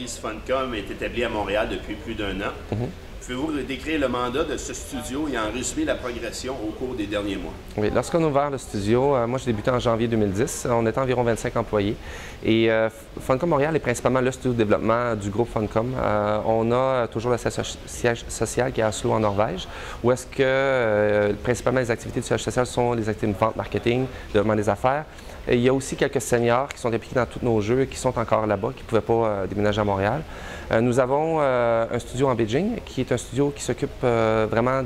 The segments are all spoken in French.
l'entreprise Funcom est établie à Montréal depuis plus d'1 an. Pouvez-vous décrire le mandat de ce studio et en résumer la progression au cours des derniers mois? Oui, lorsqu'on a ouvert le studio, moi j'ai débuté en janvier 2010, on était environ 25 employés et Funcom Montréal est principalement le studio de développement du groupe Funcom. On a toujours le siège social qui est à Oslo en Norvège, où est-ce que principalement les activités du siège social sont les activités de vente, marketing, développement des affaires. Et il y a aussi quelques seniors qui sont impliqués dans tous nos jeux et qui sont encore là-bas, qui ne pouvaient pas déménager à Montréal. Nous avons un studio en Beijing, qui est un studio qui s'occupe vraiment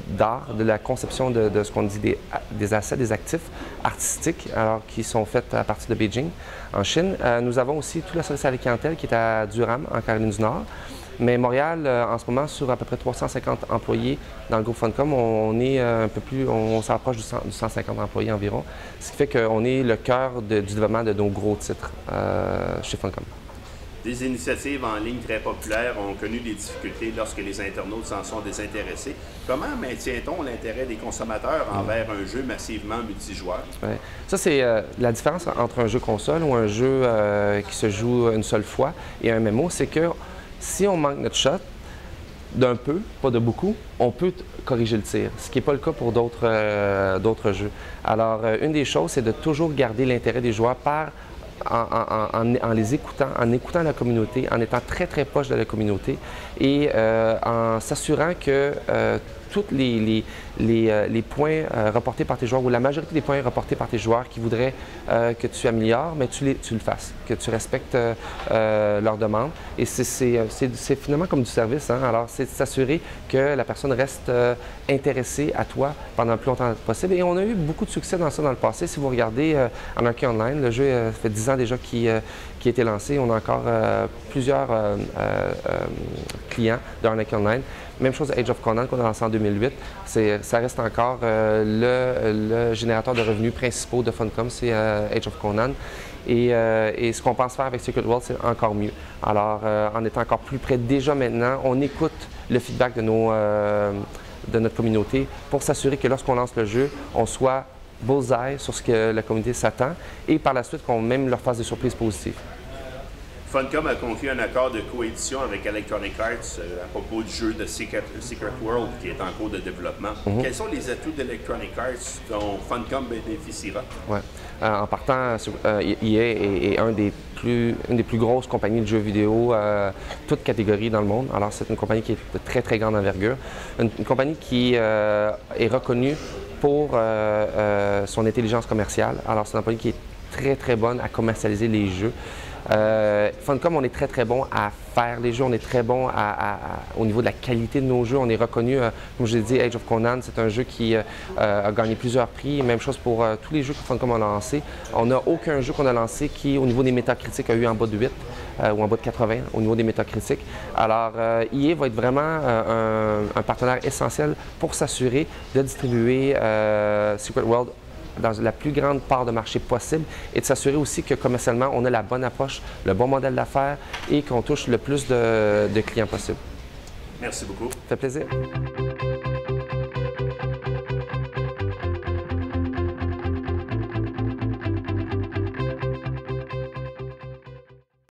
d'art, de la conception de ce qu'on dit des assets, des actifs artistiques, alors qui sont faits à partir de Beijing, en Chine. Nous avons aussi tout le service à la clientèle qui est à Durham, en Caroline du Nord. Mais Montréal, en ce moment, sur à peu près 350 employés dans le groupe Funcom, on est un peu plus, on s'approche du 150 employés environ, ce qui fait qu'on est le cœur du développement de nos gros titres chez Funcom. Des initiatives en ligne très populaires ont connu des difficultés lorsque les internautes s'en sont désintéressés. Comment maintient-on l'intérêt des consommateurs envers un jeu massivement multijoueur? Ouais. Ça, c'est la différence entre un jeu console ou un jeu qui se joue une seule fois et un MMO, c'est que si on manque notre shot, d'un peu, pas de beaucoup, on peut corriger le tir, ce qui n'est pas le cas pour d'autres jeux. Alors, une des choses, c'est de toujours garder l'intérêt des joueurs en les écoutant, en écoutant la communauté, en étant très, très proche de la communauté et en s'assurant que tous les points reportés par tes joueurs ou la majorité des points reportés par tes joueurs qui voudraient que tu améliores, mais tu le fasses, que tu respectes leurs demandes. Et c'est finalement comme du service, hein? Alors, c'est de s'assurer que la personne reste intéressée à toi pendant le plus longtemps possible. Et on a eu beaucoup de succès dans ça dans le passé. Si vous regardez Anarchy Online, le jeu fait 10 ans déjà qu'il a été lancé. On a encore plusieurs clients de Anarchy Online. Même chose Age of Conan qu'on a lancé en 2008. Ça reste encore le générateur de revenus principaux de Funcom, c'est Age of Conan. Et ce qu'on pense faire avec Secret World, c'est encore mieux. Alors, en étant encore plus près déjà maintenant, on écoute le feedback de notre communauté pour s'assurer que lorsqu'on lance le jeu, on soit bullseye sur ce que la communauté s'attend et par la suite qu'on même leur fasse des surprises positives. Funcom a conclu un accord de coédition avec Electronic Arts à propos du jeu de Secret World qui est en cours de développement. Quels sont les atouts d'Electronic Arts dont Funcom bénéficiera? Ouais. En partant, EA est une des plus grosses compagnies de jeux vidéo, toutes catégories dans le monde. Alors, c'est une compagnie qui est de très, très grande envergure. Une compagnie qui est reconnue pour son intelligence commerciale. Alors, c'est une compagnie qui est très, très bonne à commercialiser les jeux. Funcom, on est très, très bon à faire les jeux, on est très bon au niveau de la qualité de nos jeux. On est reconnu, comme je l'ai dit, Age of Conan, c'est un jeu qui a gagné plusieurs prix. Même chose pour tous les jeux que Funcom a lancés. On n'a aucun jeu qu'on a lancé qui, au niveau des métacritiques, a eu en bas de 8 ou en bas de 80 au niveau des métacritiques. Alors, EA va être vraiment un partenaire essentiel pour s'assurer de distribuer Secret World dans la plus grande part de marché possible et de s'assurer aussi que commercialement, on a la bonne approche, le bon modèle d'affaires et qu'on touche le plus de clients possible. Merci beaucoup. Ça fait plaisir.